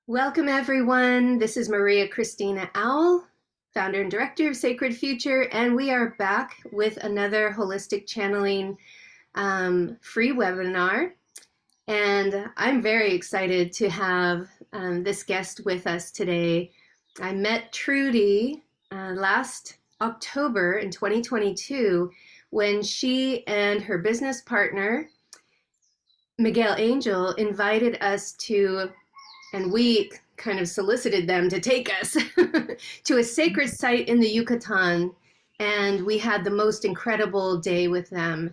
Welcome, everyone. This is Maria Christina Owl, founder and director of Sacred Future, and we are back with another holistic channeling free webinar. And I'm very excited to have this guest with us today. I met Trudy last October in 2022 when she and her business partner, Miguel Angel, invited us to, and we kind of solicited them to take us to a sacred site in the Yucatan. And we had the most incredible day with them.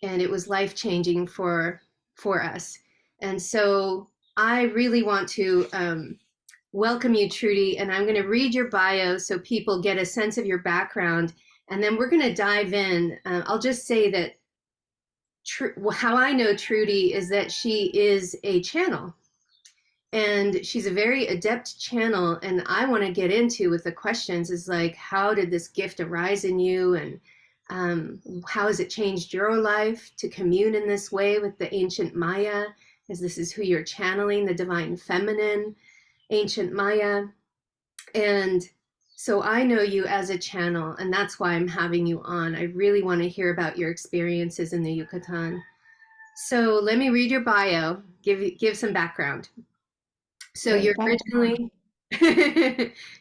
And it was life-changing for us. And so I really want to welcome you, Trudy. And I'm going to read your bio so people get a sense of your background. And then we're going to dive in. I'll just say that how I know Trudy is that she is a channel. And she's a very adept channel, and I want to get into with the questions is like, how did this gift arise in you, and how has it changed your life to commune in this way with the ancient Maya, as this is who you're channeling, the divine feminine, ancient Maya. And so I know you as a channel, and that's why I'm having you on. I really want to hear about your experiences in the Yucatan. So let me read your bio, give some background. So Okay, you're originally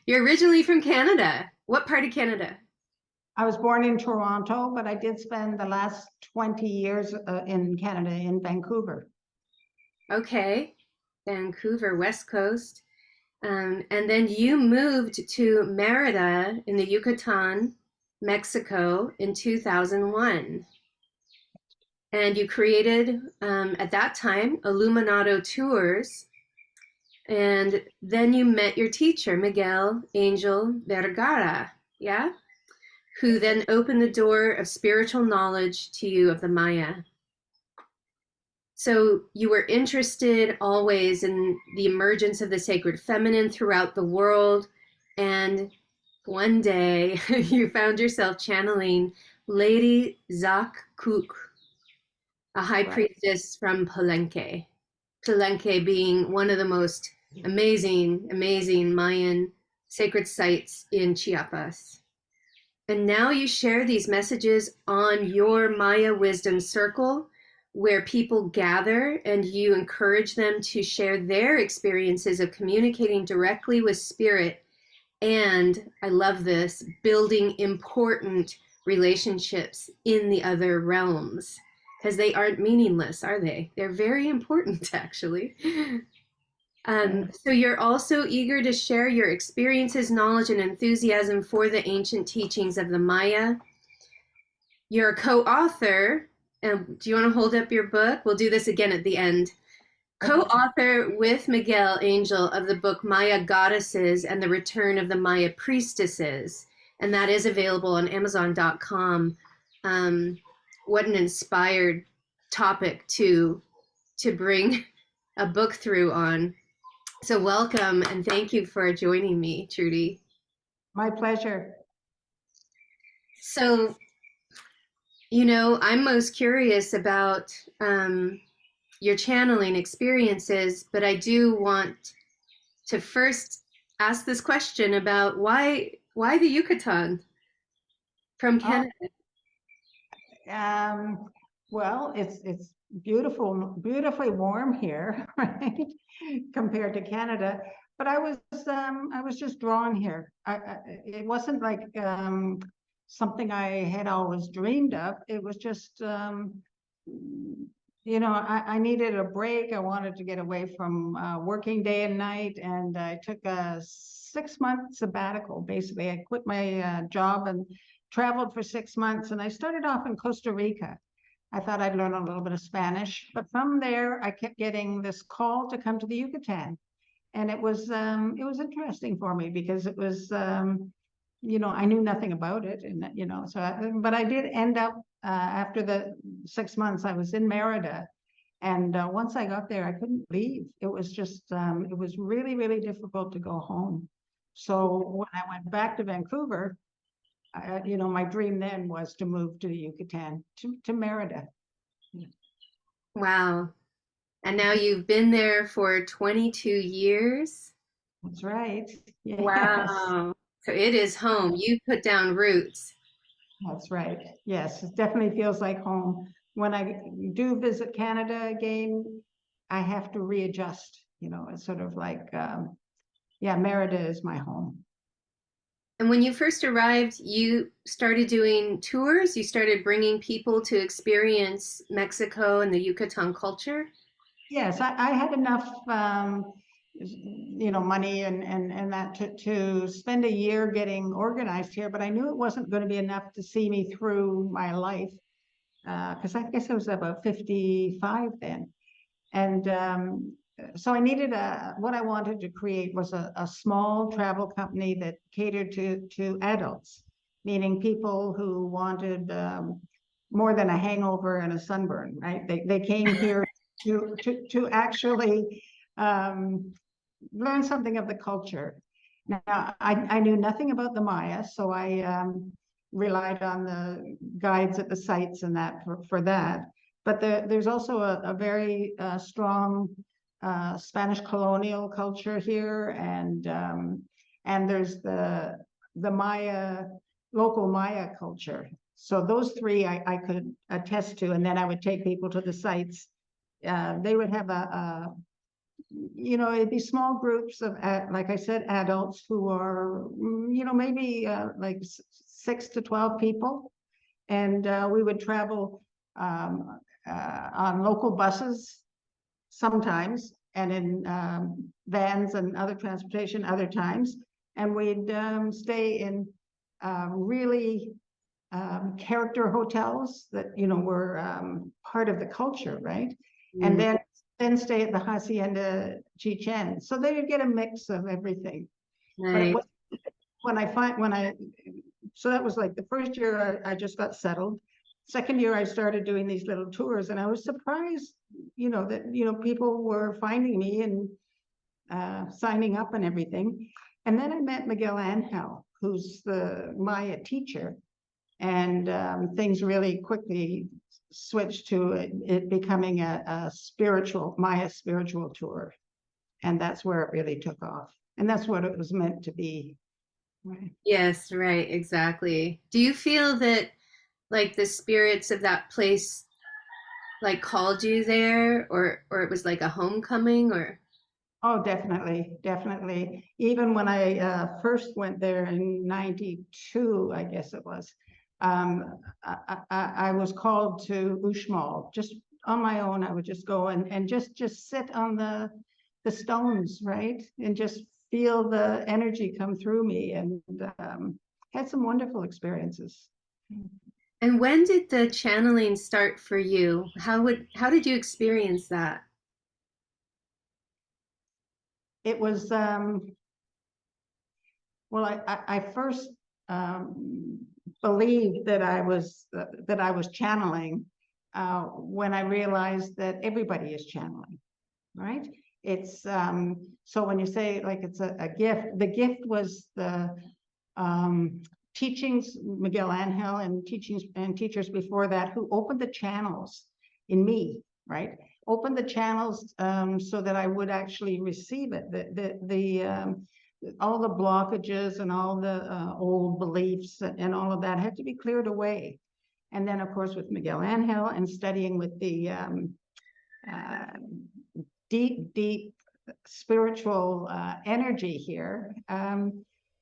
you're originally from Canada. What part of Canada? I was born in Toronto, but I did spend the last 20 years in Canada, in Vancouver. Okay, Vancouver, West Coast. And then you moved to Mérida in the Yucatan, Mexico in 2001. And you created, at that time, Iluminado Tours. And then you met your teacher, Miguel Angel Vergara. Yeah? Who then opened the door of spiritual knowledge to you of the Maya. So you were interested always in the emergence of the sacred feminine throughout the world. And one day you found yourself channeling Lady Zac Kuuk, a high Right. priestess from Palenque. Palenque being one of the most amazing Mayan sacred sites in Chiapas. And now you share these messages on your Maya Wisdom Circle, where people gather and you encourage them to share their experiences of communicating directly with spirit. And I love this, building important relationships in the other realms, because they aren't meaningless, are they? They're very important, actually. So you're also eager to share your experiences, knowledge, and enthusiasm for the ancient teachings of the Maya. You're a co-author, and do you want to hold up your book? We'll do this again at the end. Co-author with Miguel Angel of the book Maya Goddesses and the Return of the Maya Priestesses, and that is available on Amazon.com. What an inspired topic to bring a book through on. So welcome and thank you for joining me, Trudy. My pleasure. So, I'm most curious about your channeling experiences, but I do want to first ask this question about why the Yucatan from Canada? Well, it's beautifully warm here, right? Compared to Canada. But I was just drawn here. It wasn't like something I had always dreamed of. It was just I needed a break. I wanted to get away from working day and night, and I took a 6 month sabbatical. Basically, I quit my job and traveled for 6 months, and I started off in Costa Rica. I thought I'd learn a little bit of Spanish, but from there, I kept getting this call to come to the Yucatan, and it was interesting for me because it was I knew nothing about it, and but I did end up after the 6 months, I was in Mérida, and once I got there, I couldn't leave. It was just it was really, really difficult to go home. So when I went back to Vancouver, my dream then was to move to the Yucatan, to Mérida. Wow. And now you've been there for 22 years. That's right. Yes, Wow. So it is home. You put down roots. that's right. Yes, it definitely feels like home. When I do visit Canada again, I have to readjust. It's sort of like, yeah, Mérida is my home. And when you first arrived, you started doing tours. You started bringing people to experience Mexico and the Yucatan culture. Yes, I had enough, money and that to spend a year getting organized here, but I knew it wasn't going to be enough to see me through my life, because I guess I was about 55 then. And so I needed what I wanted to create was a small travel company that catered to adults, meaning people who wanted more than a hangover and a sunburn, right? They came here to actually learn something of the culture. Now, I knew nothing about the Maya, so I relied on the guides at the sites and that for that. But there's also a very strong Spanish colonial culture here, and there's the Maya, local Maya culture. So those three I could attest to, and then I would take people to the sites. They would have it'd be small groups of, like I said, adults who are, maybe like 6 to 12 people. And we would travel on local buses sometimes, and in vans and other transportation other times. And we'd stay in really character hotels that, were part of the culture, right? And Mm, then stay at the Hacienda Chichen. So they would get a mix of everything. But it nice. was so that was like the first year I just got settled. Second year I started doing these little tours, and I was surprised, that people were finding me and signing up and everything. And then I met Miguel Angel, who's the Maya teacher, and things really quickly switched to it becoming a spiritual Maya spiritual tour, and that's where it really took off, and that's what it was meant to be. Right. Yes, right, exactly. Do you feel that like the spirits of that place like called you there, or it was like a homecoming, or Oh, definitely, definitely. Even when I first went there in '92, I guess it was, I was called to Uxmal just on my own. I would just go and just sit on the stones, right, and just feel the energy come through me, and had some wonderful experiences. and when did the channeling start for you? How did you experience that? It was well, I first believed that I was channeling when I realized that everybody is channeling, right? It's so when you say like it's a gift, the gift was the teachings, Miguel Angel and teachings and teachers before that who opened the channels in me, right? Opened the channels so that I would actually receive it. The all the blockages and all the old beliefs and all of that had to be cleared away. And then, of course, with Miguel Angel and studying with the uh, deep spiritual energy here,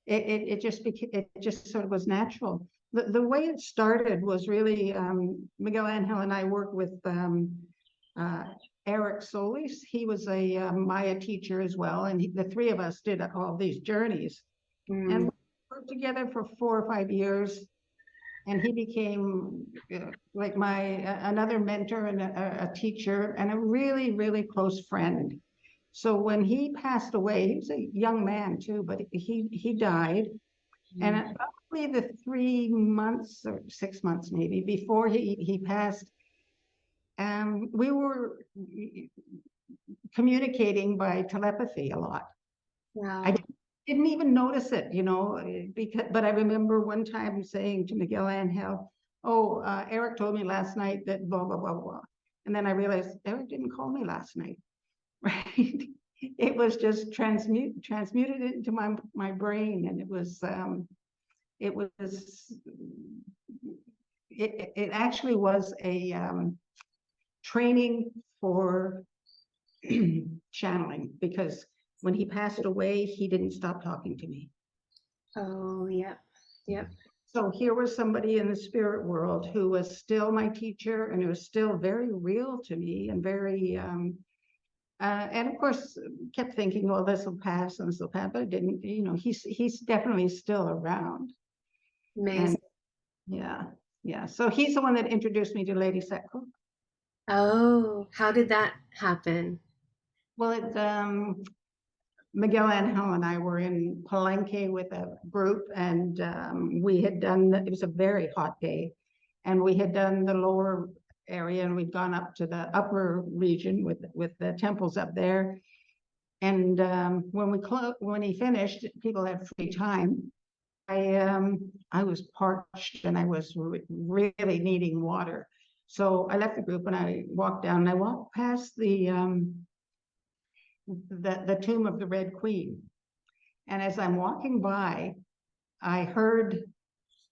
it just sort of was natural. The way it started was really Miguel Angel and I worked with uh, Eric Solis. He was a Maya teacher as well, and the three of us did all these journeys, and Mm. we worked together for 4 or 5 years. And he became like my another mentor and a teacher and a really, really close friend. So when he passed away, he was a young man too, but he died. And at probably the 3 months or 6 months maybe before he passed, we were communicating by telepathy a lot. I Wow. didn't even notice it, but I remember one time saying to Miguel Angel, "Oh, Eric told me last night that blah blah blah blah," And then I realized Eric didn't call me last night, right? It was just transmuted into my brain, and it actually was a training for channeling, because when he passed away, he didn't stop talking to me. Oh, yep. Yep. So here was somebody in the spirit world who was still my teacher, and it was still very real to me, and very and of course kept thinking, well, this will pass and this will pass, but it didn't. You know, he's definitely still around. Amazing. And yeah. So he's the one that introduced me to Lady Zac Kuuk. Oh, how did that happen? Well, Miguel Angel and I were in Palenque with a group, and we had done, it was a very hot day, and we had done the lower area, and we'd gone up to the upper region with the temples up there. And when he finished, people had free time. I was parched, and I was really needing water. So I left the group and I walked down, and I walked past the tomb of the Red Queen. And as I'm walking by, I heard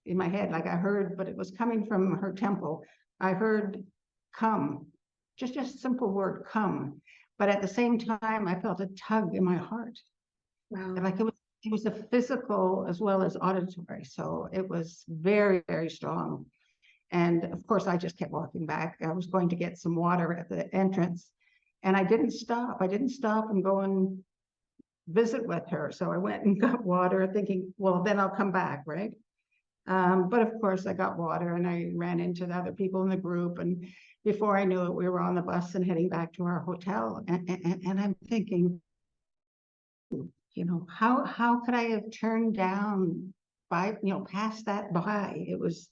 in my head, like I heard, but it was coming from her temple. I heard come, just a simple word, come. But at the same time, I felt a tug in my heart. Wow. Like it was a physical as well as auditory. So it was very, very strong. And of course, I just kept walking back. I was going to get some water at the entrance, and I didn't stop. I didn't stop and go and visit with her. So I went and got water, thinking, well, then I'll come back, right? But of course, I got water, and I ran into the other people in the group. And before I knew it, we were on the bus and heading back to our hotel. And I'm thinking, you know, how could I have turned down past that by? It was,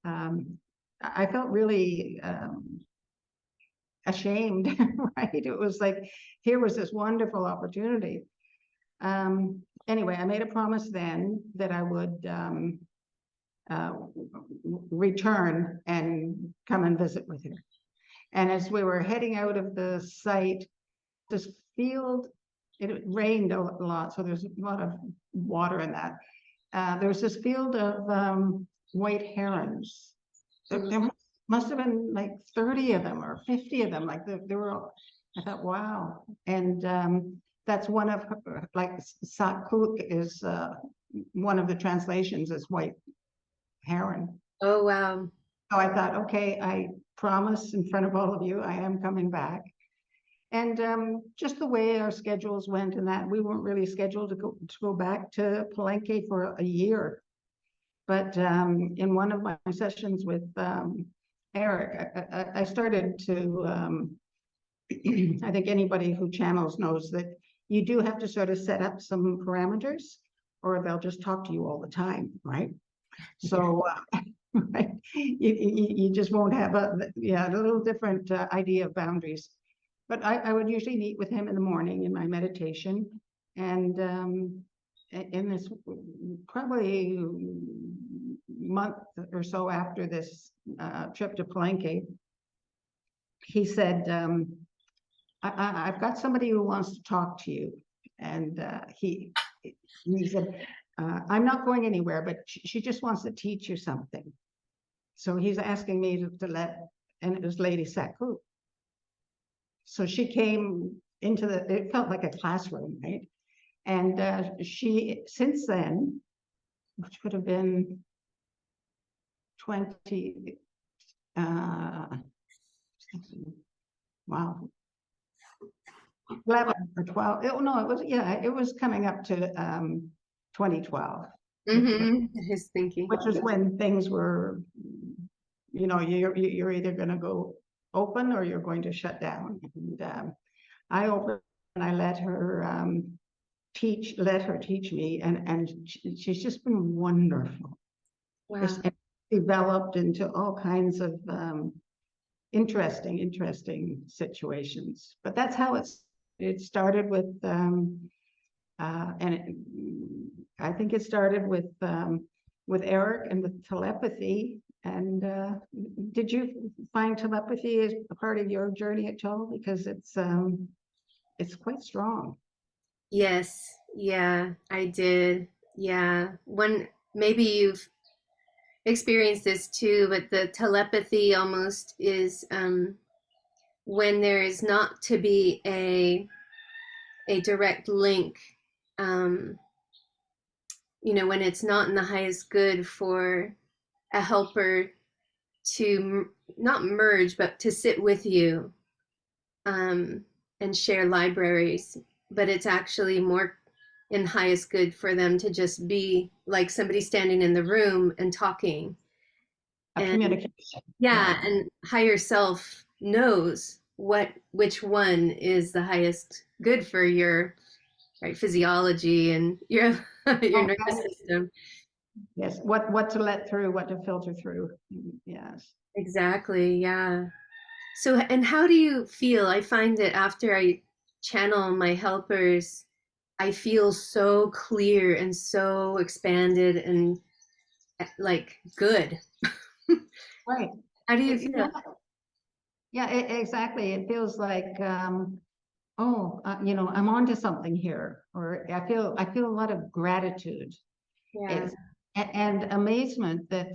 I felt really ashamed, right? It was like, here was this wonderful opportunity. Anyway, I made a promise then that I would return and come and visit with her. And as we were heading out of the site, this field, it rained a lot, so there's a lot of water in that. There was this field of white herons. There must have been like 30 of them or 50 of them. Like they were all, I thought, wow. And that's one of her, like Zac Kuuk is one of the translations is white heron. Oh, wow. So I thought, okay, I promise in front of all of you, I am coming back. And just the way our schedules went, and that we weren't really scheduled to go back to Palenque for a year. But in one of my sessions with Eric, I started to, I think anybody who channels knows that you do have to sort of set up some parameters, or they'll just talk to you all the time, right? So right? You just won't have a little different idea of boundaries. But I would usually meet with him in the morning in my meditation, and in this probably month or so after this trip to Palenque, he said, I've got somebody who wants to talk to you. And he said, I'm not going anywhere, but she just wants to teach you something. So he's asking me to let, and it was Lady Zac Kuuk. So she came into it felt like a classroom, right? And she, since then, which would have been 20, wow, 11 or 12. No, it was coming up to 2012. His thinking. Which was when things were, you're either going to go open or you're going to shut down. And I opened and I let her teach me, and she's just been wonderful. Wow. It's developed into all kinds of interesting situations. But that's how it started with, I think it started with Eric and with telepathy. And did you find telepathy is a part of your journey at all? Because it's quite strong. Yes, yeah, I did. Yeah. Maybe you've experienced this too, but the telepathy almost is when there is not to be a direct link, um, when it's not in the highest good for a helper to not merge, but to sit with you, um, and share libraries. But it's actually more in highest good for them to just be like somebody standing in the room and talking. A And communication. yeah, and higher self knows which one is the highest good for your right physiology and your your Oh, nervous system. yes. What to let through, what to filter through. Yes. Exactly, yeah. So, and how do you feel? I find that after I channel my helpers, I feel so clear and so expanded and like good. Right. How do you Yeah. feel? Yeah, exactly. It feels like, oh, I'm onto something here, or I feel a lot of gratitude. Yeah. It's and amazement that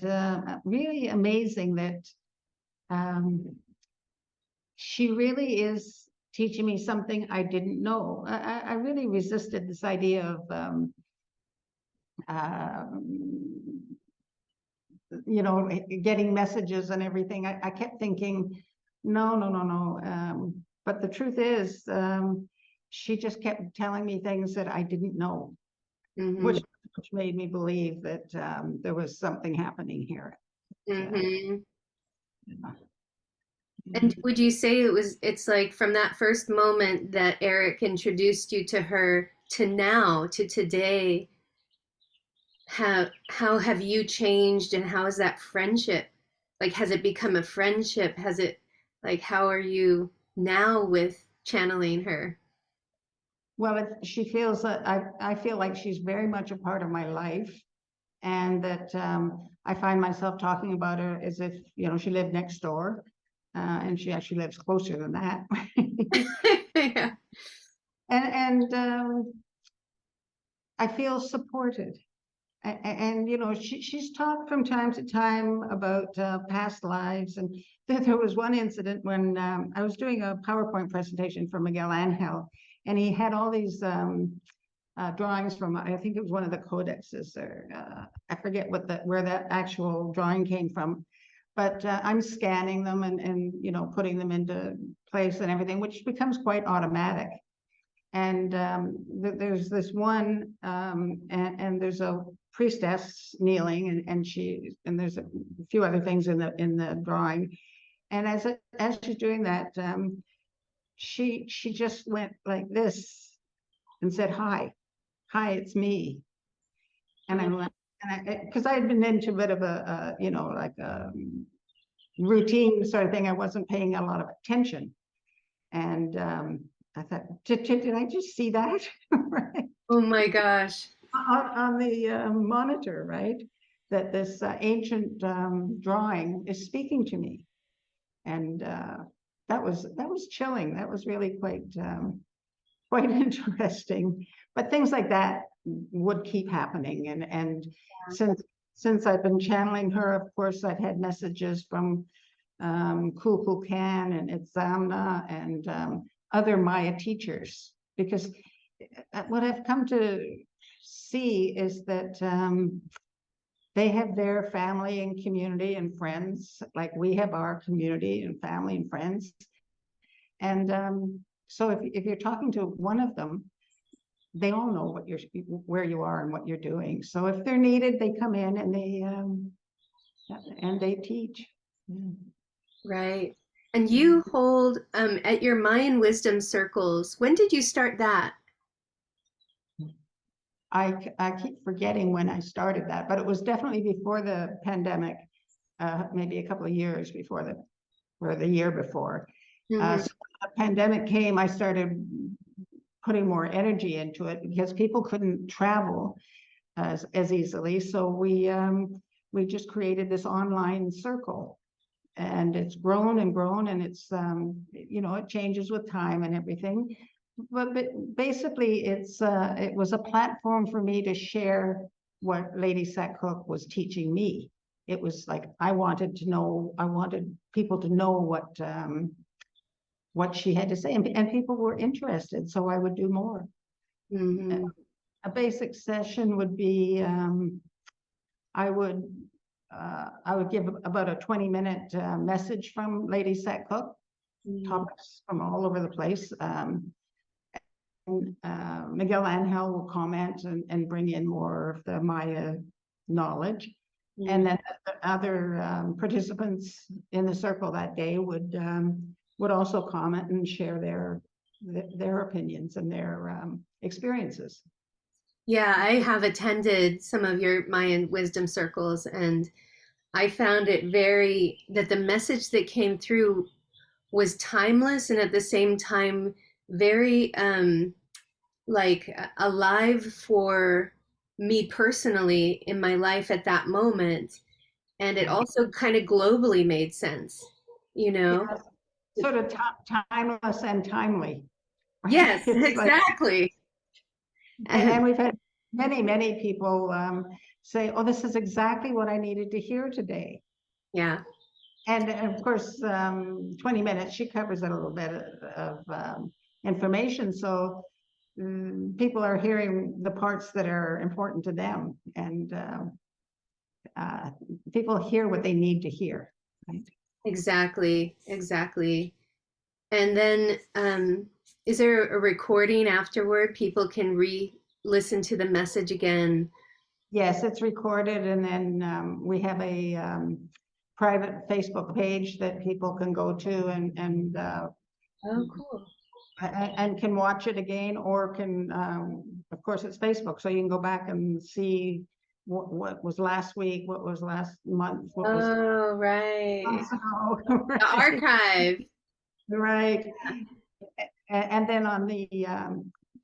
really amazing that um, she really is teaching me something I didn't know. I really resisted this idea of um, getting messages and everything. I kept thinking, no, no, no, no. But the truth is, she just kept telling me things that I didn't know, Mm-hmm. which made me believe that there was something happening here. Uh, Mm-hmm. yeah. And would you say it's like from that first moment that Eric introduced you to her to now, to today, how have you changed and how is that friendship? Like, has it become a friendship? Has it, like, how are you now with channeling her? Well, she feels that I feel like she's very much a part of my life, and that I find myself talking about her as if she lived next door, and she actually lives closer than that. Yeah. And I feel supported. And she's talked from time to time about past lives, and there was one incident when I was doing a PowerPoint presentation for Miguel Angel, and he had all these drawings from, I think it was one of the codexes, or I forget where that actual drawing came from, but I'm scanning them and putting them into place and everything, which becomes quite automatic. And there's this one, and there's a priestess kneeling, and there's a few other things in the drawing. And as she's doing that, she just went like this and said, hi, it's me. And I went, because I had been into a bit of like a routine sort of thing. I wasn't paying a lot of attention. And I thought, did I just see that? Right. Oh my gosh. On the monitor, right? That this ancient drawing is speaking to me. And that was chilling. That was really quite interesting. But things like that would keep happening. And since I've been channeling her, of course, I've had messages from Kukulkan and Itzamna and other Maya teachers. Because what I've come to see is that they have their family and community and friends, like we have our community and family and friends. And so if you're talking to one of them, they all know where you are and what you're doing. So if they're needed, they come in and they teach. Yeah. Right. And you hold at your Mayan wisdom circles. When did you start that? I keep forgetting when I started that, but it was definitely before the pandemic, maybe a couple of years before or the year before. Mm-hmm. So when the pandemic came, I started putting more energy into it because people couldn't travel as easily. So we just created this online circle, and it's grown and grown, and it's you know, it changes with time and everything. But basically, it was a platform for me to share what Lady Zac Kuuk was teaching me. It was like I wanted people to know what she had to say, and people were interested, so I would do more. Mm-hmm. A basic session would be I would give about a 20-minute message from Lady Zac Kuuk, topics from all over the place. Miguel Angel will comment and bring in more of the Maya knowledge. And then the other participants in the circle that day would also comment and share their opinions and their experiences. Yeah, I have attended some of your Mayan wisdom circles, and I found it that the message that came through was timeless and at the same time very like alive for me personally in my life at that moment. And it also kind of globally made sense, you know? Yeah, sort of timeless and timely. Right? Yes, It's exactly. and we've had many people say, "Oh, this is exactly what I needed to hear today." Yeah, And of course, 20 minutes, she covers a little bit of information. So people are hearing the parts that are important to them, and people hear what they need to hear. Right? exactly, exactly. And then is there a recording afterward? People can listen to the message again. Yes, it's recorded, and then we have a private Facebook page that people can go to Oh, cool. and can watch it again, or can, of course, it's Facebook, so you can go back and see what was last week, what was last month, what was Oh, right. months ago, The right? archive. Right. And then on the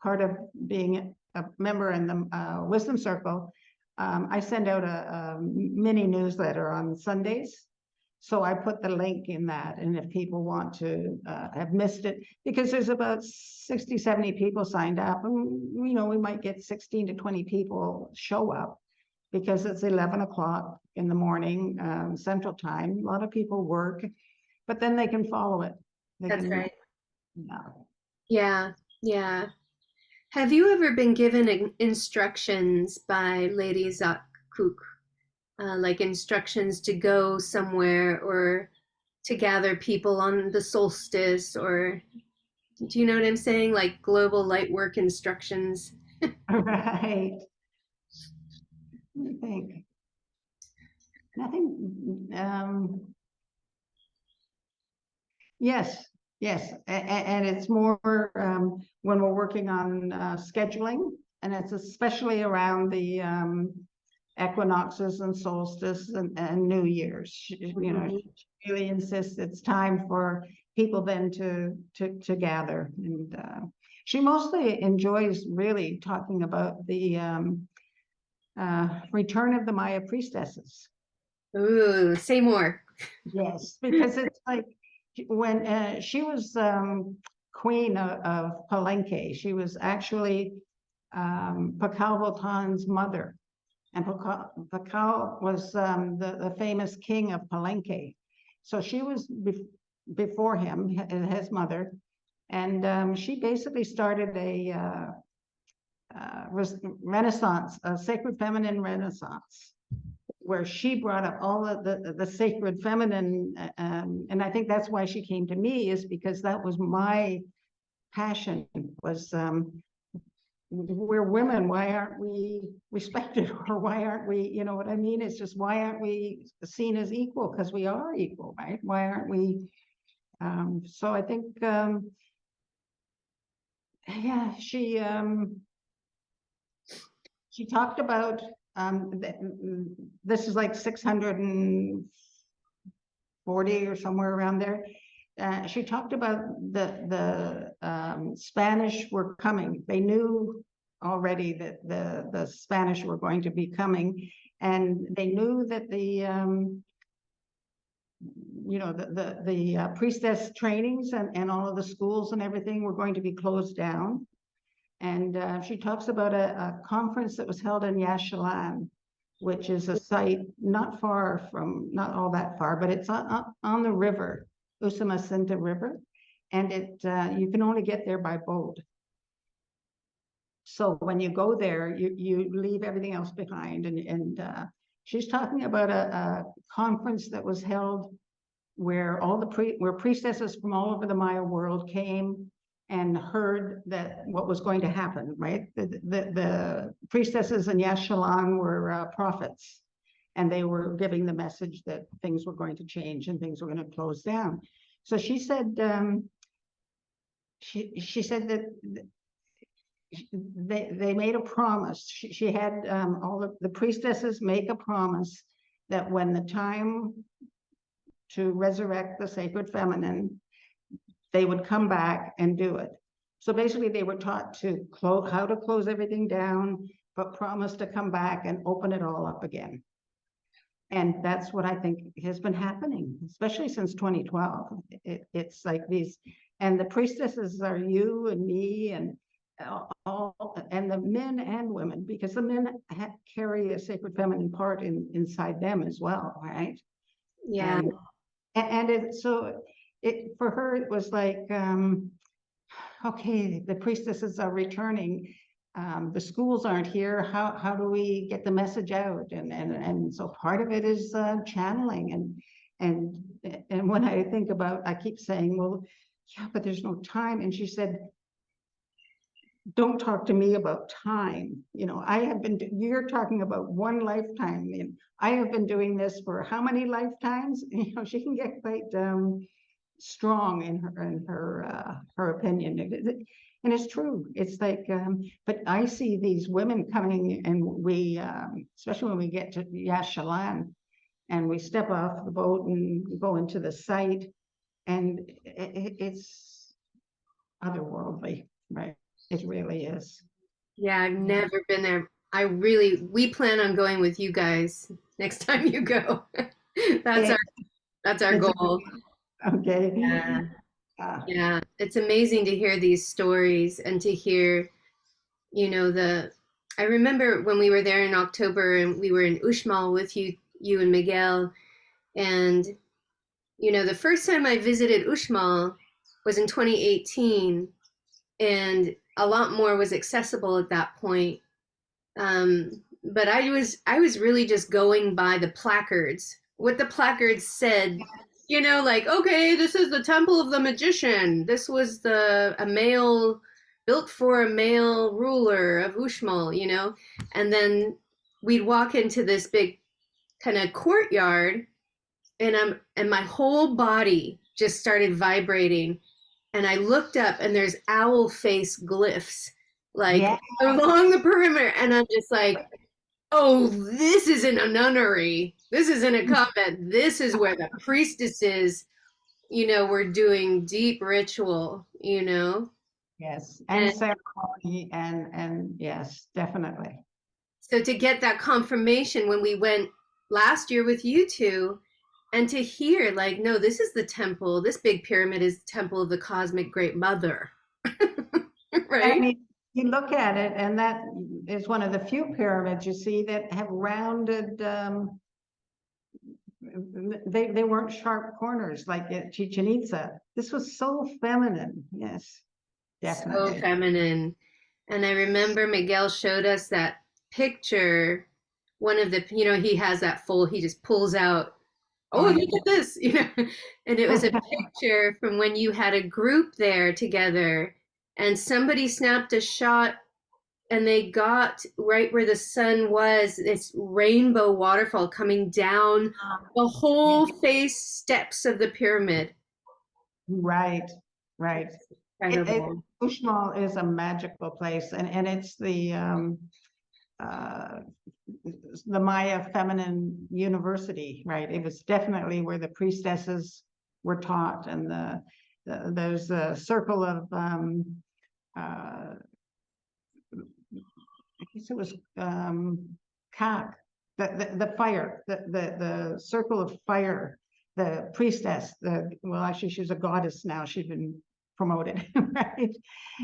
part of being a member in the Wisdom Circle, I send out a mini newsletter on Sundays. So I put the link in that, and if people want to have missed it, because there's about 60, 70 people signed up, and you know, we might get 16 to 20 people show up because it's 11 o'clock in the morning, Central Time. A lot of people work, but then they can follow it. They That's can, right. yeah. Yeah, yeah. Have you ever been given instructions by Lady Zac Kuuk, like instructions to go somewhere or to gather people on the solstice, or do you know what I'm saying? Like global light work instructions. Right. I think nothing. Yes, yes, and it's more when we're working on scheduling, and it's especially around the equinoxes and solstice and New Year's. You know, Mhm. she really insists it's time for people then to gather, and she mostly enjoys really talking about the return of the Maya priestesses. Ooh, say more. Yes, because it's like when she was queen of Palenque, she was actually Pacalvotan's mother. And Pacal was the famous king of Palenque. So she was before him, his mother. And she basically started a renaissance, a sacred feminine renaissance, where she brought up all of the sacred feminine, and I think that's why she came to me, is because that was my passion. Was we're women, why aren't we respected, or why aren't we, you know what I mean? It's just, why aren't we seen as equal? Because we are equal, right? Why aren't we? So I think yeah, she talked about this is like 640 or somewhere around there. She talked about the Spanish were coming. They knew already that the Spanish were going to be coming, and they knew that the priestess trainings and all of the schools and everything were going to be closed down. And she talks about a conference that was held in Yaxchilan, which is a site not all that far, but it's on the river, Usumacinta River, and you can only get there by boat. So when you go there, you leave everything else behind. And she's talking about a conference that was held where where priestesses from all over the Maya world came and heard that what was going to happen, right? The priestesses in Yaxchilan were prophets, and they were giving the message that things were going to change and things were going to close down. So she said, she said that they made a promise. She had all of the priestesses make a promise that when the time to resurrect the sacred feminine, they would come back and do it. So basically they were taught to how to close everything down, but promised to come back and open it all up again. And that's what I think has been happening, especially since 2012. It's like these, and the priestesses are you and me and and the men and women, because the men carry a sacred feminine part inside them as well, right? Yeah. And for her, it was like, okay, the priestesses are returning. The schools aren't here. How do we get the message out? And so part of it is channeling. And when I think about, I keep saying, well, yeah, but there's no time. And she said, don't talk to me about time. You're talking about one lifetime. And I have been doing this for how many lifetimes? She can get quite strong in her opinion. And it's true. It's like, but I see these women coming, and we, especially when we get to Yaxchilan, and we step off the boat and go into the site, and it's otherworldly, right? It really is. Yeah, I've never been there. We plan on going with you guys next time you go. That's our goal. Okay. Yeah. Yeah, it's amazing to hear these stories and to hear, I remember when we were there in October and we were in Uxmal with you and Miguel, and the first time I visited Uxmal was in 2018, and a lot more was accessible at that point. But I was really just going by the placards, what the placards said, like, okay, this is the Temple of the Magician. This was a male, built for a male ruler of Uxmal, and then we'd walk into this big kind of courtyard, and my whole body just started vibrating. And I looked up, and there's owl face glyphs like along the perimeter, and I'm just like, oh, this isn't a nunnery, this isn't a convent, this is where the priestesses were doing deep ritual. Yes, and ceremony, and yes, definitely. So to get that confirmation when we went last year with you two, and to hear like, no, this is the temple, this big pyramid is the temple of the cosmic great mother. Right? I mean, you look at it, and that is one of the few pyramids you see that have rounded, they weren't sharp corners like at Chichen Itza. This was so feminine. Yes, definitely. So feminine. And I remember Miguel showed us that picture, one of the, he has that he just pulls out, oh, look at this, and it was a picture from when you had a group there together, and somebody snapped a shot, and they got right where the sun was, this rainbow waterfall coming down the whole face steps of the pyramid. Right. Uxmal is a magical place, and it's the Maya Feminine University, right? It was definitely where the priestesses were taught, and there's a circle of I guess it was Kak, the fire, the circle of fire the priestess, well, actually, she's a goddess now. She's been promoted, right?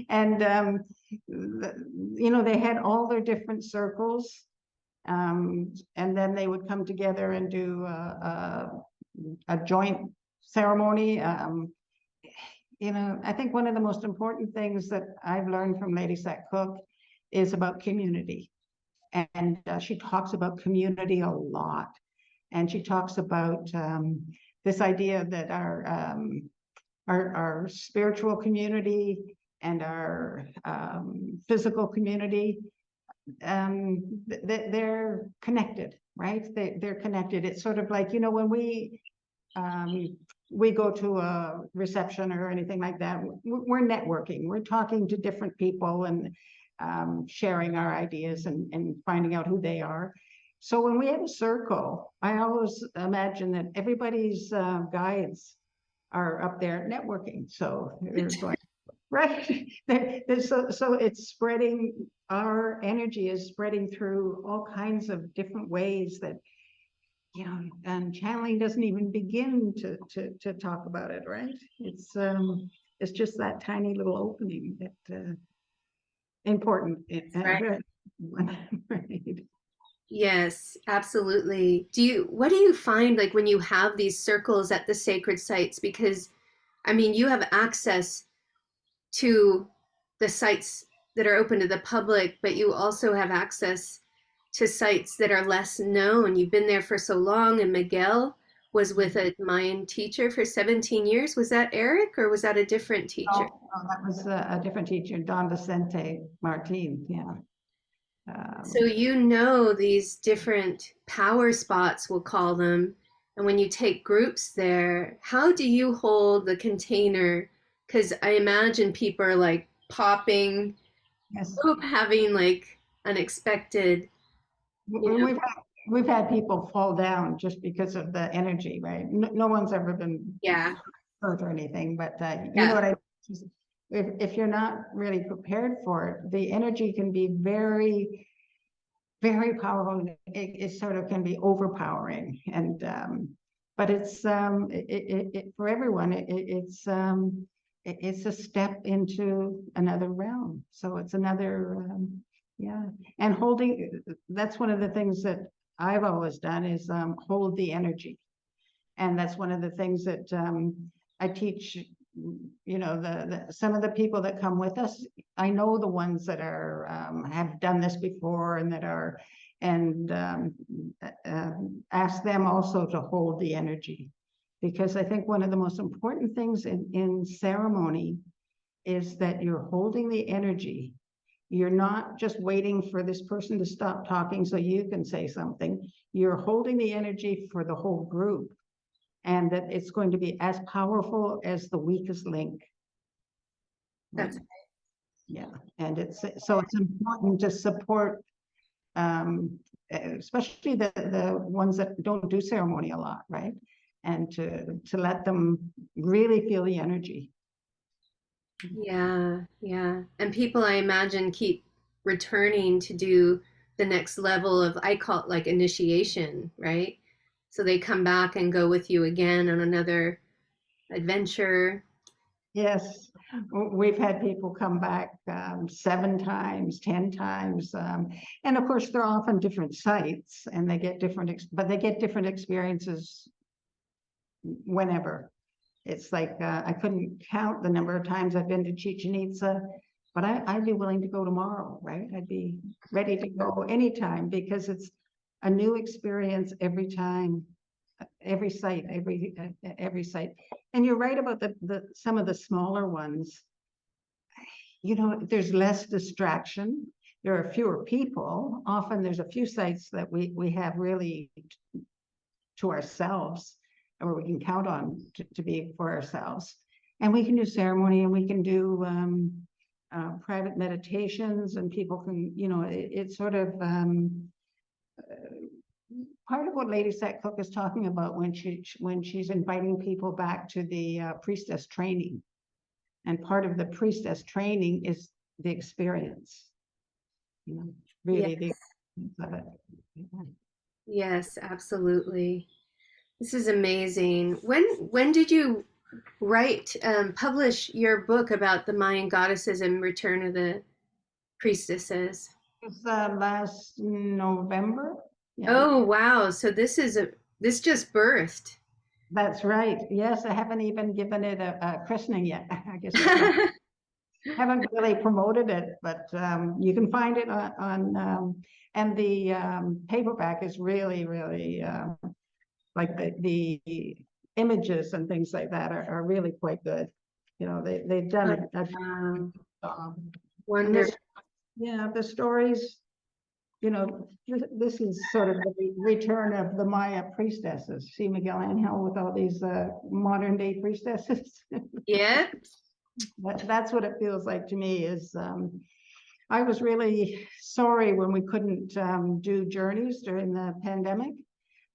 And they had all their different circles, and then they would come together and do a joint ceremony. I think one of the most important things that I've learned from Lady Zac Kuuk is about community. And she talks about community a lot. And she talks about this idea that our spiritual community and our physical community, they're connected, right? They're connected. It's sort of like, when we go to a reception or anything like that, we're networking. We're talking to different people and sharing our ideas and finding out who they are. So when we have a circle, I always imagine that everybody's guides are up there networking. So they're going, right? So it's spreading, our energy is spreading through all kinds of different ways that, and channeling doesn't even begin to talk about it, right? It's just that tiny little opening that important. Right. Right. Yes, absolutely. What do you find like when you have these circles at the sacred sites? Because I mean, you have access to the sites that are open to the public, but you also have access to sites that are less known. You've been there for so long, and Miguel was with a Mayan teacher for 17 years. Was that Eric or was that a different teacher? Oh, that was a different teacher, Don Vicente Martin. Yeah. So these different power spots, we'll call them, and when you take groups there, how do you hold the container? Because I imagine people are like popping, Yes. having like unexpected, We've had people fall down just because of the energy, right? No one's ever been yeah, hurt or anything, but you yeah, know what I mean? If you're not really prepared for it, the energy can be very, very powerful. It sort of can be overpowering, and but it's for everyone. It's a step into another realm. So it's another yeah. And that's one of the things that I've always done is hold the energy, and that's one of the things that I teach. Some of the people that come with us, I know the ones that are have done this before and that are, and ask them also to hold the energy, because I think one of the most important things in ceremony is that you're holding the energy. You're not just waiting for this person to stop talking so you can say something. You're holding the energy for the whole group, and that it's going to be as powerful as the weakest link. that's Yeah, and it's important to support, especially the ones that don't do ceremony a lot, right? And to let them really feel the energy. yeah, yeah. And people, I imagine, keep returning to do the next level of, I call it like initiation, right? So they come back and go with you again on another adventure. Yes, we've had people come back 7 times, 10 times, and of course they're often different sites, and they get but they get different experiences whenever. It's like I couldn't count the number of times I've been to Chichen Itza, but I'd be willing to go tomorrow, right? I'd be ready to go anytime, because it's a new experience every time, every site, every site. And you're right about the some of the smaller ones. There's less distraction. There are fewer people. Often there's a few sites that we have really to ourselves, where we can count on to be for ourselves. And we can do ceremony, and we can do private meditations, and people can, it's sort of part of what Lady Zac Kuuk is talking about when she's inviting people back to the priestess training. And part of the priestess training is the experience, really, Yes. the experience of it. Yes, absolutely. This is amazing. When did you write publish your book about the Mayan goddesses and Return of the Priestesses? It's last November. Yeah, Oh wow. So this just birthed. that's right. Yes, I haven't even given it a christening yet. I guess I should. Haven't really promoted it, but you can find it and the paperback is really, really like the images and things like that are really quite good. You know, they've done a Wow. job. And Wonder. this, yeah, the stories, you know, this is sort of the return of the Maya priestesses. See Miguel Angel with all these modern day priestesses. Yep. That's what it feels like to me is I was really sorry when we couldn't do journeys during the pandemic.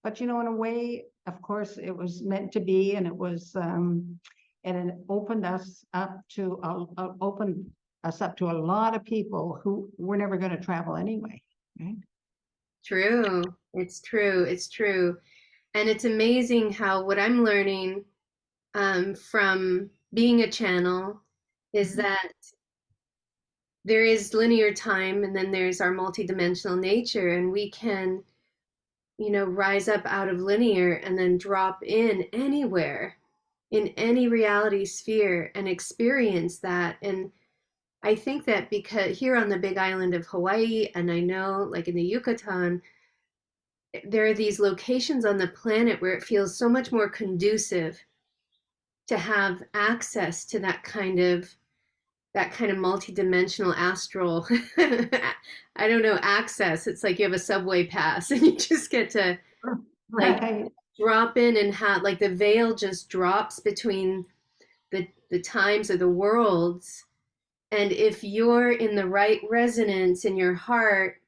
But, you know, in a way, of course, it was meant to be, and it was, and it opened us up to, a lot of people who were never going to travel anyway, right? True. It's true. It's true. And it's amazing how what I'm learning from being a channel is Mhm. that there is linear time and then there's our multidimensional nature, and we can, rise up out of linear and then drop in anywhere in any reality sphere and experience that. And I think that because here on the big island of Hawaii, and I know like in the Yucatan, there are these locations on the planet where it feels so much more conducive to have access to that kind of multidimensional astral I don't know, access. It's like you have a subway pass and you just get to like Right. drop in and have like the veil just drops between the times of the worlds. And if you're in the right resonance in your heart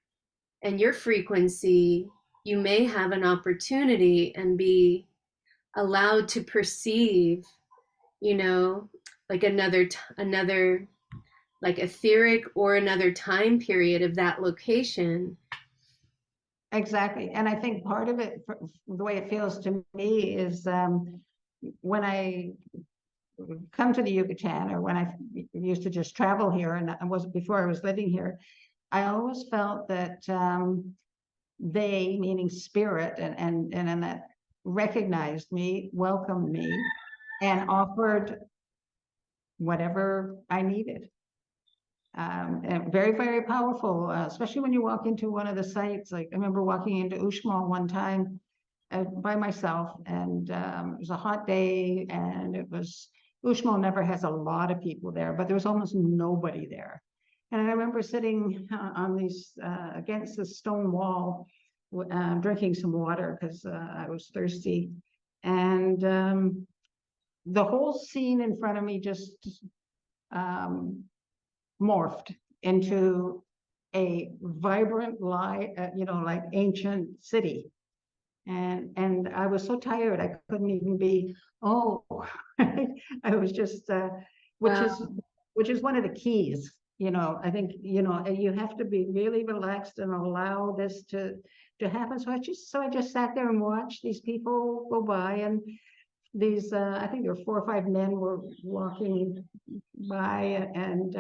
and your frequency, you may have an opportunity and be allowed to perceive, you know, like another like etheric or another time period of that location. Exactly. And I think part of it, the way it feels to me, is when I come to the Yucatan, or when I used to just travel here, and I was before I was living here, I always felt that they, meaning spirit, and that recognized me, welcomed me, and offered whatever I needed. And very, very powerful, especially when you walk into one of the sites. Like I remember walking into Uxmal one time by myself, and it was a hot day, and Uxmal never has a lot of people there, but there was almost nobody there. And I remember sitting on these against the stone wall, drinking some water because I was thirsty, and the whole scene in front of me just um, morphed into a vibrant like ancient city. And I was so tired I couldn't even be, oh, I was just which Wow. is which is one of the keys. I think, you have to be really relaxed and allow this to happen. So I just sat there and watched these people go by, and these I think there were 4 or 5 men were walking by, and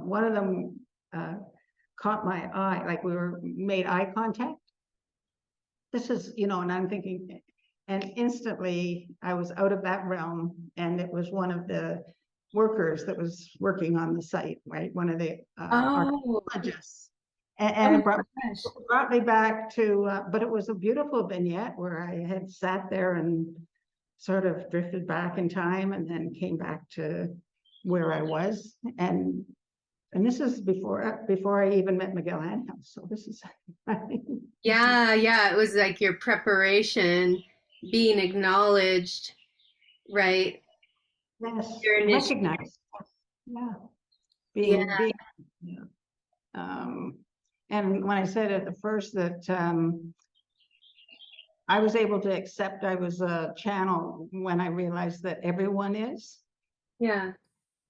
one of them uh, caught my eye, like we were made eye contact. This is, and I'm thinking, and instantly I was out of that realm, and it was one of the workers that was working on the site, right? One of the Oh, archaeologists, oh and my it brought gosh. brought me back to, but it was a beautiful vignette where I had sat there and sort of drifted back in time, and then came back to where I was, and this is before I even met Miguel Angel. So this is Yeah, yeah. It was like your preparation being acknowledged, right? yes, Your initial. recognized. Yeah, Yeah. being yeah. Um, and when I said at the first that I was able to accept I was a channel when I realized that everyone is, Yeah.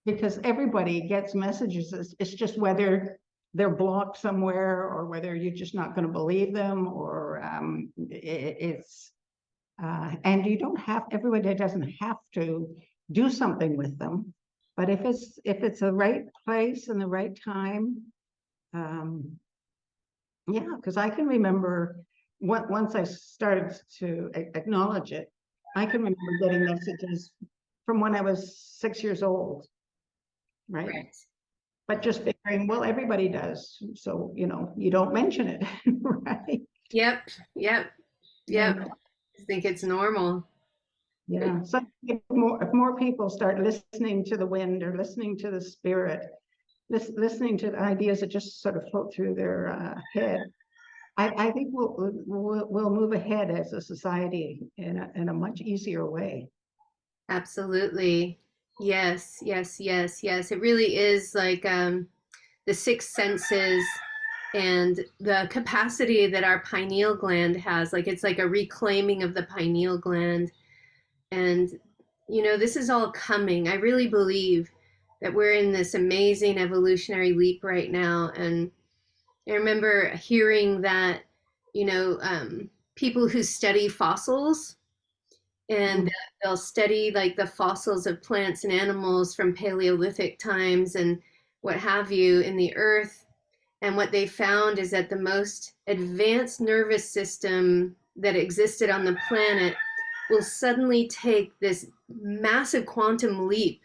because everybody gets messages. It's just whether they're blocked somewhere, or whether you're just not going to believe them, or it's And you don't have, everybody doesn't have to do something with them. But if it's the right place and the right time, yeah, because I can remember once I started to acknowledge it, I can remember getting messages from when I was 6 years old, right? Right. But just figuring, well, everybody does, so you don't mention it, right? Yep. Yep. Yeah, Yep. I think it's normal. yeah. So if more people start listening to the wind or listening to the spirit, listening to the ideas that just sort of float through their head, I think we'll move ahead as a society in a much easier way. Absolutely. Yes, yes, yes, yes. It really is like the six senses and the capacity that our pineal gland has. Like it's like a reclaiming of the pineal gland. And, this is all coming. I really believe that we're in this amazing evolutionary leap right now. And I remember hearing that, people who study fossils and Mm. they'll study like the fossils of plants and animals from Paleolithic times and what have you in the earth. And what they found is that the most advanced nervous system that existed on the planet will suddenly take this massive quantum leap,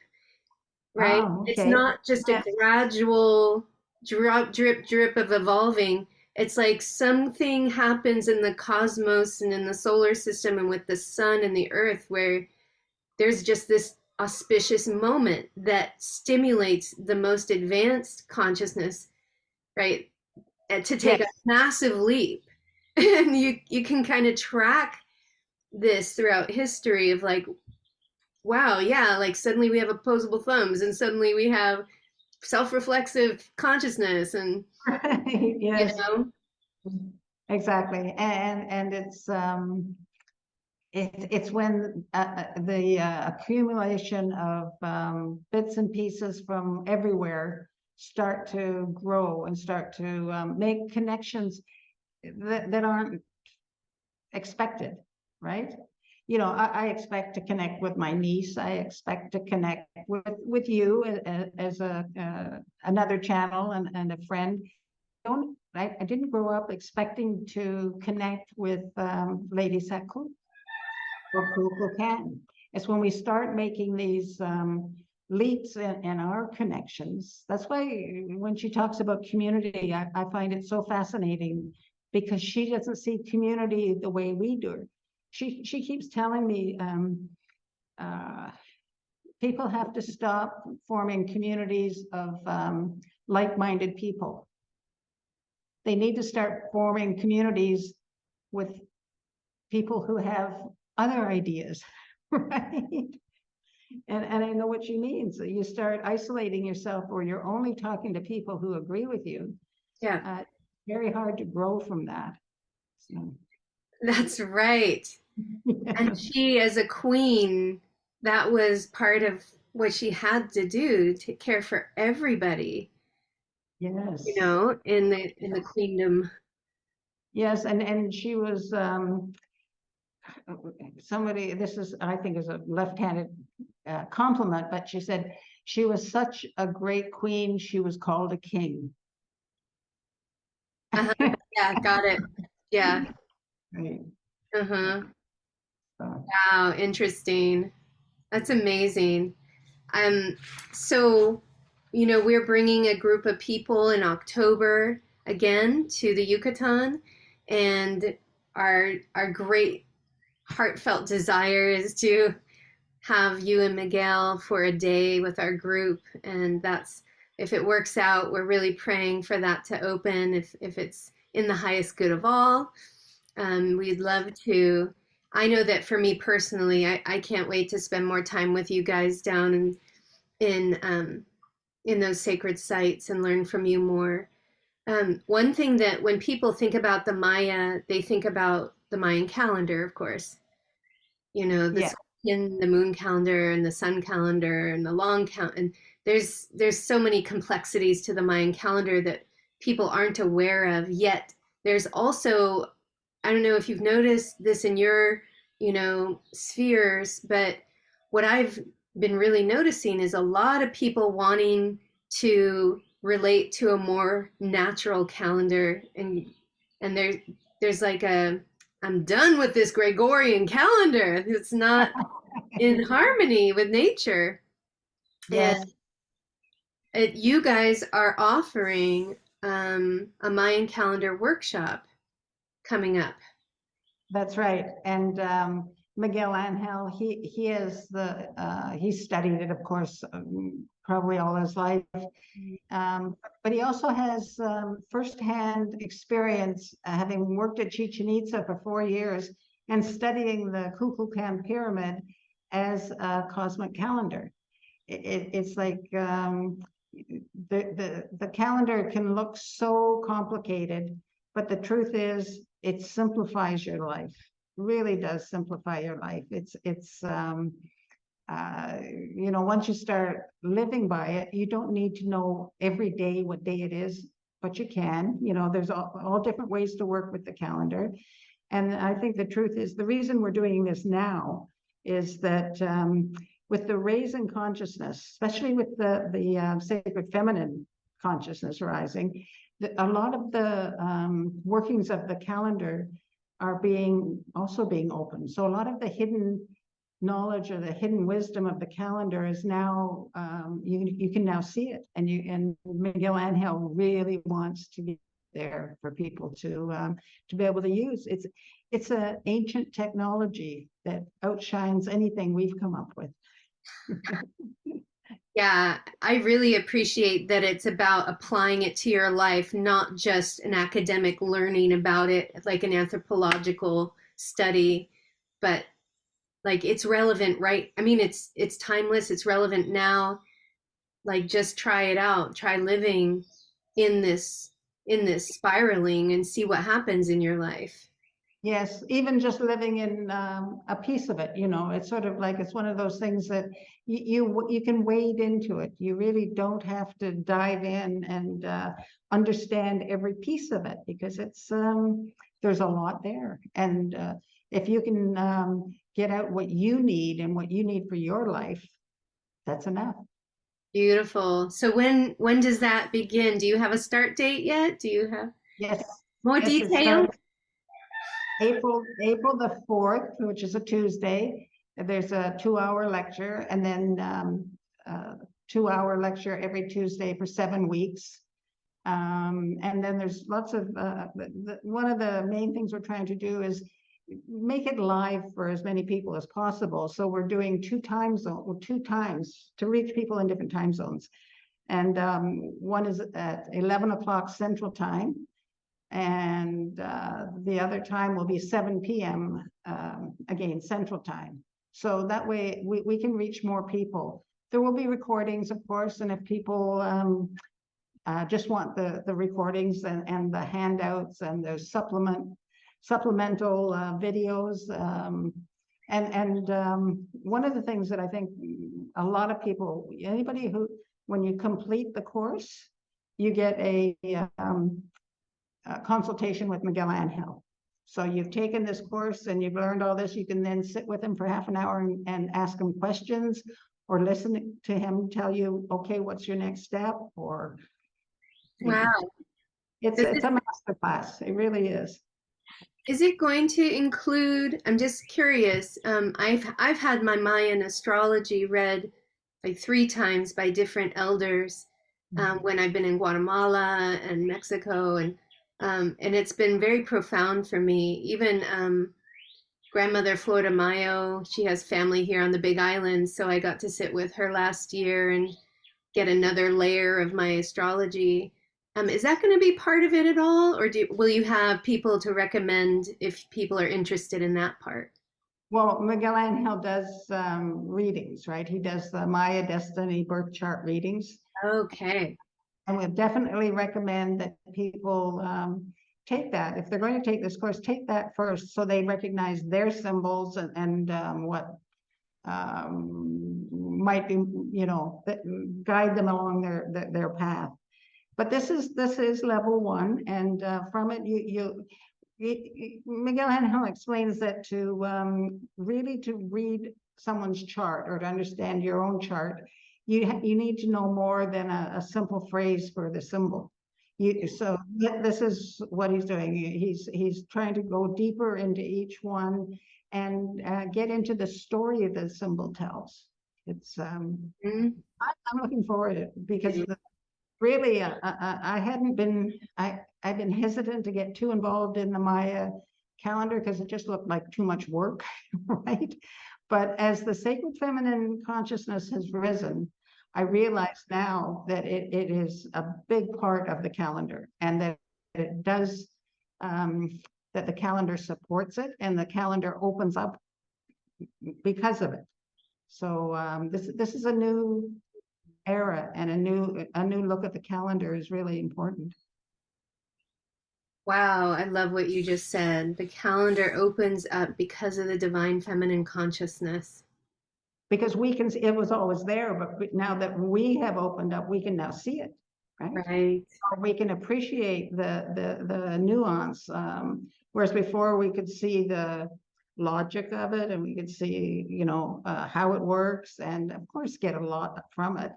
right? Oh, It's okay. not just a Yes. gradual drop, drip, drip of evolving. It's like something happens in the cosmos and in the solar system and with the sun and the earth where there's just this auspicious moment that stimulates the most advanced consciousness, right? And to take a Yes. massive leap. And you can kind of track this throughout history of like, wow, yeah, like suddenly we have opposable thumbs and suddenly we have self-reflexive consciousness and Right. you Yes. know Exactly. And it's when the accumulation of bits and pieces from everywhere start to grow and start to make connections that aren't expected, right? I expect to connect with my niece. I expect to connect with you as another channel and a friend. I didn't grow up expecting to connect with Lady Zac Kuuk or Kuuk. It's when we start making these leaps in our connections. That's why when she talks about community, I find it so fascinating because she doesn't see community the way we do. She keeps telling me uh, people have to stop forming communities of like-minded people. They need to start forming communities with people who have other ideas, right? And I know what she means. You start isolating yourself or you're only talking to people who agree with you. yeah, Very hard to grow from that. So, that's right. And yeah. she as a queen, that was part of what she had to do to care for everybody, Yes. in the Yes. queendom. Yes. And she was somebody, this is, I think, is a left-handed compliment, but she said she was such a great queen, she was called a king. Uh-huh. Yeah, got it. Yeah. Right. Uh-huh. So, Wow, interesting. That's amazing. Um, so, we're bringing a group of people in October again to the Yucatan, and our great heartfelt desire is to have you and Miguel for a day with our group, and that's if it works out, we're really praying for that to open if it's in the highest good of all. We'd love to. I know that for me personally, I can't wait to spend more time with you guys down in those sacred sites and learn from you more. One thing that when people think about the Maya, they think about the Mayan calendar, of course. The yeah. in the moon calendar and the sun calendar and the long count. And there's so many complexities to the Mayan calendar that people aren't aware of. Yet there's also, I don't know if you've noticed this in your spheres. But what I've been really noticing is a lot of people wanting to relate to a more natural calendar, and there's like I'm done with this Gregorian calendar. It's not in harmony with nature. And Yes, you guys are offering a Mayan calendar workshop coming up. that's right. And Miguel Angel, he is he studied it, of course, probably all his life. But he also has firsthand experience, having worked at Chichen Itza for 4 years and studying the Kukulkan pyramid as a cosmic calendar. It's like the calendar can look so complicated, but the truth is it simplifies your life. Really does simplify your life. Once you start living by it, you don't need to know every day what day it is, but you can. There's all different ways to work with the calendar. And I think the truth is the reason we're doing this now is that with the raising consciousness, especially with the sacred feminine consciousness rising, a lot of the workings of the calendar are also being opened. So a lot of the hidden knowledge or the hidden wisdom of the calendar is now you can now see it, and Miguel Angel really wants to be there for people to be able to use. It's an ancient technology that outshines anything we've come up with. Yeah, I really appreciate that it's about applying it to your life, not just an academic learning about it, like an anthropological study, but like it's relevant, right? I mean, it's timeless, it's relevant now. Like just try it out, try living in this spiraling and see what happens in your life. Yes, even just living in a piece of it, it's sort of like it's one of those things that you can wade into it. You really don't have to dive in and understand every piece of it, because there's a lot there. And if you can get out what you need and what you need for your life, that's enough. Beautiful. So when does that begin? Do you have a start date yet? Do you have Yes, more yes, it details? starts April the 4th, which is a Tuesday. There's a 2-hour lecture, and then 2-hour lecture every Tuesday for 7 weeks. And then there's lots of one of the main things we're trying to do is make it live for as many people as possible. So we're doing 2 times to reach people in different time zones. And one is at 11 o'clock Central Time, and the other time will be 7 p.m. Again, Central Time. So that way we can reach more people. There will be recordings, of course, and if people just want the recordings and the handouts and the supplemental videos. One of the things that I think a lot of people, anybody who, when you complete the course, you get a consultation with Miguel Angel. So you've taken this course and you've learned all this. You can then sit with him for half an hour and ask him questions, or listen to him tell you, okay, what's your next step? Or Wow. it's a master class. It really is. Is it going to include, I'm just curious, I've had my Mayan astrology read like 3 times by different elders when I've been in Guatemala and Mexico, and it's been very profound for me. Even grandmother Flor de Mayo, she has family here on the Big Island, so I got to sit with her last year and get another layer of my astrology. Is that going to be part of it at all, or will you have people to recommend if people are interested in that part? Well, Miguel Angel does readings, right? He does the Maya Destiny birth chart readings. Okay. And we definitely recommend that people take that. If they're going to take this course, take that first, so they recognize their symbols and what might be, guide them along their path. But this is level 1, and from it Miguel Angel explains that to really to read someone's chart or to understand your own chart, you need to know more than a simple phrase for the symbol. So this is what he's doing. He's trying to go deeper into each one and get into the story the symbol tells. It's Mhm. I'm looking forward to it because really, I hadn't been, I've been hesitant to get too involved in the Maya calendar because it just looked like too much work, right? But as the sacred feminine consciousness has risen, I realize now that it is a big part of the calendar and that it does, that the calendar supports it and the calendar opens up because of it. So this is a new era and a new look at the calendar is really important. Wow, I love what you just said. The calendar opens up because of the divine feminine consciousness. Because we can see it was always there, but now that we have opened up, we can now see it, right? Right. Or we can appreciate the nuance. Whereas before we could see the logic of it and we could see, you know, how it works and of course get a lot from it.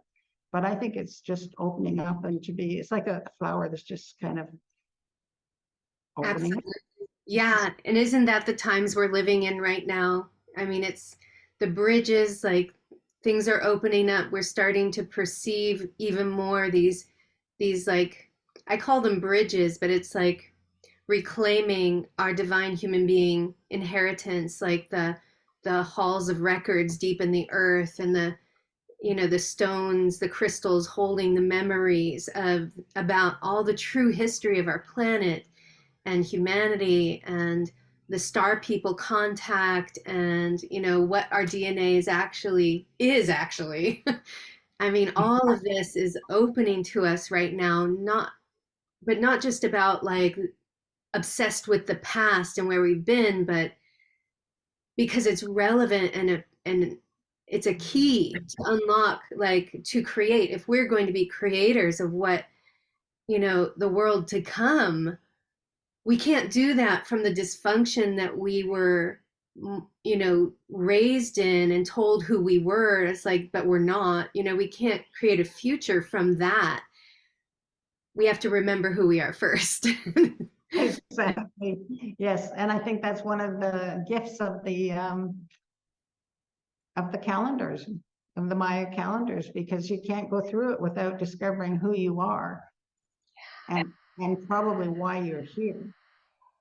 But I think it's just opening up and to be, it's like a flower that's just kind of opening up. Absolutely. Yeah. And isn't that the times we're living in right now? I mean, it's the bridges, like things are opening up. We're starting to perceive even more these like, I call them bridges, but it's like reclaiming our divine human being inheritance, like the halls of records deep in the earth and the stones, the crystals holding the memories of about all the true history of our planet and humanity and the star people contact and what our DNA is actually I mean, all of this is opening to us right now, not just about like obsessed with the past and where we've been, but because it's relevant and it's a key to unlock, like to create. If we're going to be creators of what the world to come, we can't do that from the dysfunction that we were raised in and told who we were. It's like, but we're not. We can't create a future from that. We have to remember who we are first. Exactly. Yes, and I think that's one of the gifts of the calendars, of the Maya calendars, because you can't go through it without discovering who you are and probably why you're here.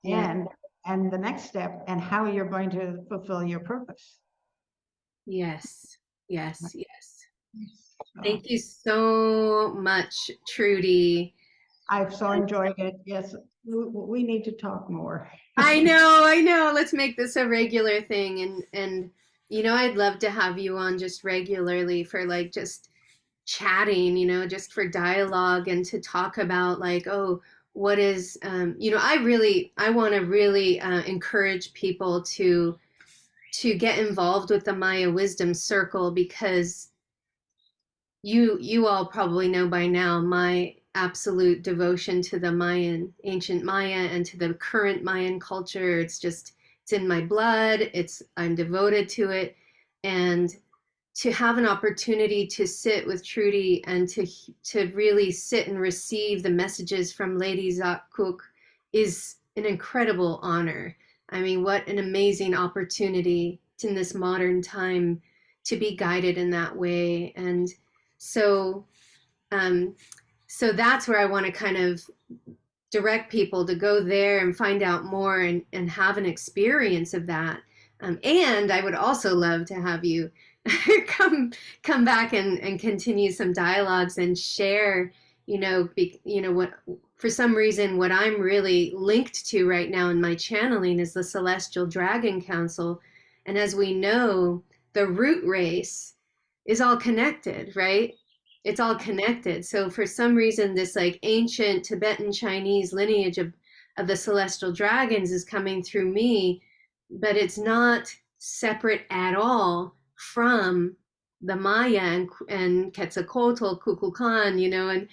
Yeah. And the next step and how you're going to fulfill your purpose. Yes. Yes. Yes. So Thank you so much, Trudy. I've so enjoyed it. Yes, we need to talk more. I know, I know. Let's make this a regular thing, and I'd love to have you on just regularly for like just chatting, just for dialogue and to talk about like, oh, what is I want to really encourage people to get involved with the Maya Wisdom Circle, because you all probably know by now my absolute devotion to the ancient Maya, and to the current Mayan culture. It's in my blood. I'm devoted to it. And to have an opportunity to sit with Trudy and to really sit and receive the messages from Lady Zac Kuuk is an incredible honor. I mean, what an amazing opportunity in this modern time to be guided in that way. And so um, so that's where I want to kind of direct people to go there and find out more and have an experience of that. And I would also love to have you come back and continue some dialogues and share, what for some reason what I'm really linked to right now in my channeling is the Celestial Dragon Council. And as we know, the root race is all connected, right? It's all connected. So for some reason, this like ancient Tibetan Chinese lineage of the celestial dragons is coming through me, but it's not separate at all from the Maya and Quetzalcoatl, Kukulkan,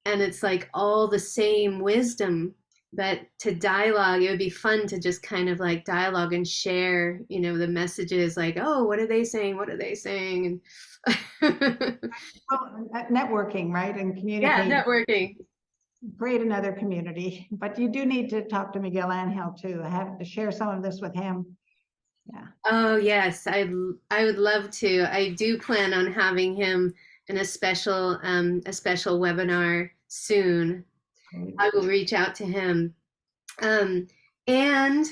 and it's like all the same wisdom. but to dialogue, it would be fun to just kind of like dialogue and share, the messages like, oh, what are they saying? What are they saying? And Well, networking, right, and yeah, communicating, networking. create another community. But you do need to talk to Miguel Angel too. I have to share some of this with him. Yeah. Oh yes, I would love to. I do plan on having him in a special webinar soon. Great. I will reach out to him. Um, and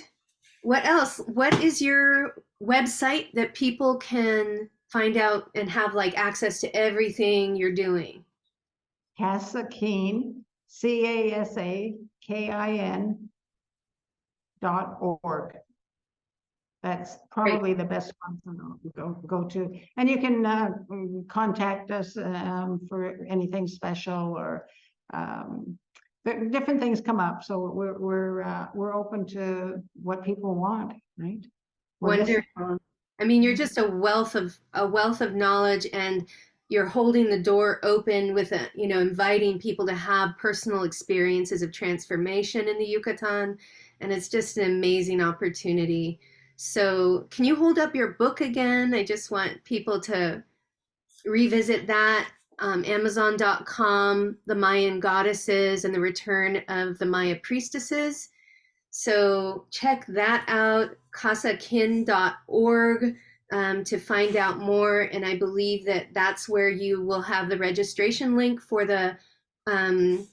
what else? What is your website that people can find out and have like access to everything you're doing? Casakin, CASAKIN.org. That's Great. probably the best one to go to. And you can contact us for anything special, or different things come up. So we're open to what people want, right? We're listening. Wonderful. I mean, you're just a wealth of knowledge, and you're holding the door open with inviting people to have personal experiences of transformation in the Yucatan, and it's just an amazing opportunity. So, can you hold up your book again? I just want people to revisit that. Amazon.com, The Mayan Goddesses and the Return of the Maya Priestesses. So check that out, casakin.org, to find out more. And I believe that that's where you will have the registration link um,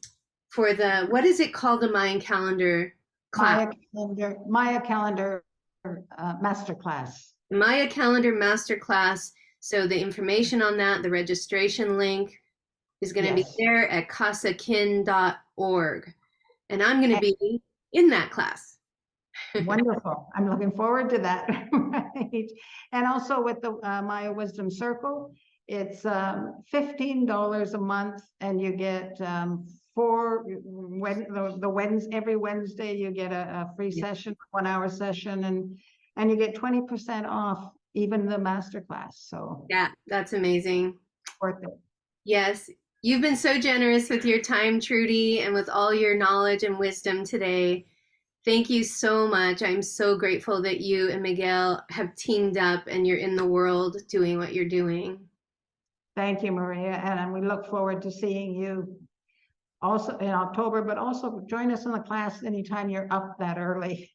what is it called? The Mayan calendar class. Maya calendar masterclass. Maya calendar masterclass. So the information on that, the registration link is going to be Yes. there at casakin.org. And I'm going to be in that class. Wonderful. I'm looking forward to that. Right. And also with the Maya Wisdom Circle, it's $15 a month, and you get every Wednesday you get a free session, 1 hour session, and you get 20% off even the masterclass. So Yeah, that's amazing. worth it. Yes, you've been so generous with your time, Trudy, and with all your knowledge and wisdom today. Thank you so much. I'm so grateful that you and Miguel have teamed up and you're in the world doing what you're doing. Thank you, Maria, and we look forward to seeing you also in October, but also join us in the class anytime you're up that early.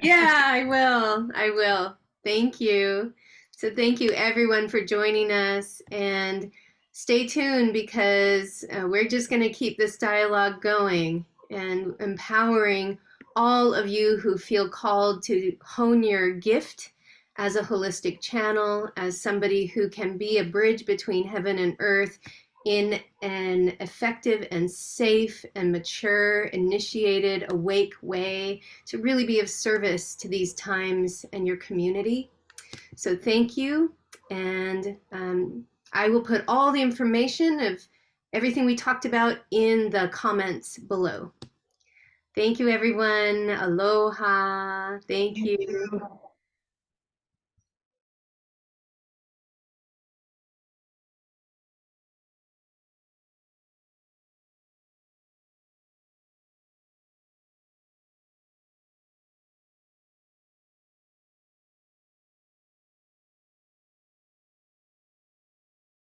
Yeah, I will. I will. Thank you. So thank you everyone for joining us, and stay tuned because we're just going to keep this dialogue going and empowering all of you who feel called to hone your gift as a holistic channel, as somebody who can be a bridge between heaven and earth in an effective and safe and mature, initiated, awake way to really be of service to these times and your community. So thank you. And I will put all the information of everything we talked about in the comments below. Thank you, everyone. Aloha. Thank you.